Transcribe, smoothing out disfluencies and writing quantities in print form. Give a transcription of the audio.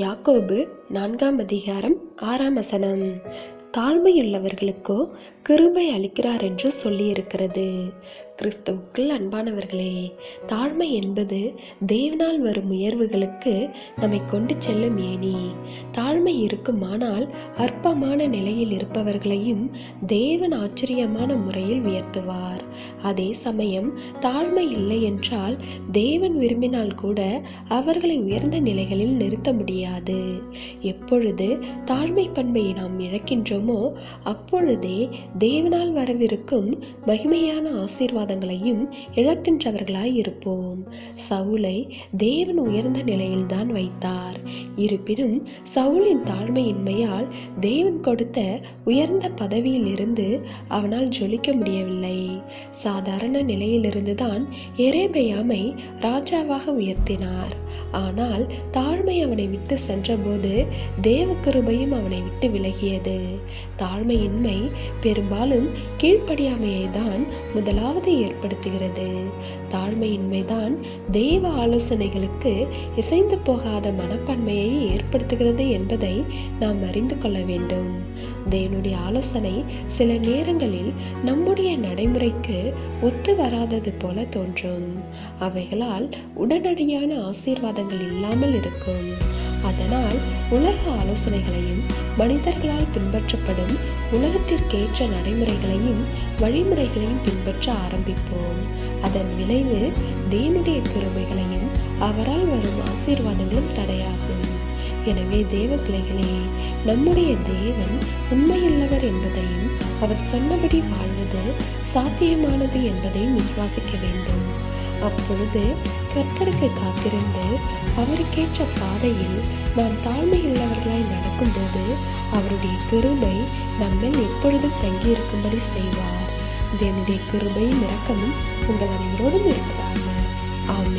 யாக்கோபு 4ஆம் அதிகாரம் 6ஆம் வசனம். தாழ்மையுள்ளவர்களுக்கோ கிருபை அளிக்கிறார் என்று சொல்லியிருக்கிறது. கிறிஸ்துவுக்குள் அன்பானவர்களே, தாழ்மை என்பது தேவனால் வரும் உயர்வுகளுக்கு நம்மை கொண்டு செல்லும் ஏணி. தாழ்மை இருக்குமானால் அற்பமான நிலையில் இருப்பவர்களையும் தேவன் ஆச்சரியமான முறையில் உயர்த்துவார். அதே சமயம் தாழ்மை இல்லை என்றால் தேவன் விரும்பினால் கூட அவர்களை உயர்ந்த நிலைகளில் நிறுத்த முடியாது. எப்பொழுது தாழ்மை பண்பை நாம் இழக்கின்றோமோ அப்பொழுதே தேவனால் வரவிருக்கும் மகிமையான ஆசீர்வாதங்களையும் இழக்கின்றவர்களாய் இருப்போம். சவுலை தேவன் உயர்ந்த நிலையில்தான் வைத்தார். இருப்பினும் சவுலின் தாழ்மையின்மையால் தேவன் கொடுத்த உயர்ந்த பதவியில் இருந்து அவனால் ஜொலிக்க முடியவில்லை. சாதாரண நிலையிலிருந்துதான் எரேபெயாமை ராஜாவாக உயர்த்தினார். ஆனால் தாழ்மை அவனை விட்டு சென்றபோது தேவ கிருபையும் அவனை விட்டு விலகியது. தாழ்மையின்மை பெரும்பாலும் கீழ்ப்படியாமையை தான் முதலாவது ஏற்படுத்துகிறது. தாழ்மையின்மைதான் தேவ ஆலோசனைகளுக்கு இசைந்து போகாத மனப்பான்மையை ஏற்படுத்துகிறது என்பதை நாம் அறிந்து கொள்ள வேண்டும். தேவனுடைய ஆலோசனை சில நேரங்களில் நம்முடைய நடைமுறைக்கு ஒத்து வராதது போல தோன்றும். அவைகளால் உடனடியான ஆசீர்வாதங்கள் இல்லாமல் இருக்கும். அதனால் உலக ஆலோசனைகளையும் மனிதர்களால் பின்பற்றப்படும் உலகத்திற்கேற்ற நடைமுறைகளையும் வழிமுறைகளையும் பின்பற்ற ஆரம்பிப்போம். அதன் விளைவு தேவனுடைய கிருபைகளையும் அவரால் வரும் ஆசீர்வாதங்களும் தடையாகும். எனவே தேவ பிள்ளைகளே, நம்முடைய தேவன் உண்மையுள்ளவர் என்பதையும் அவர் சொன்னபடி வாழ்வது சாத்தியமானது என்பதையும் விசுவாசிக்க வேண்டும். அப்பொழுது கர்த்தருக்கு காத்திருந்து அவருக்கேற்ற பாதையில் நாம் தாழ்மையுள்ளவர்களாய் நடக்கும்போது அவருடைய கிருபை நம்மில் எப்பொழுதும் தங்கியிருக்கும்படி செய்வார். தேவனுடைய கிருபையும் இரக்கமும் உங்கள் அனைவரோடும் இருப்பதாக. ஆமென்.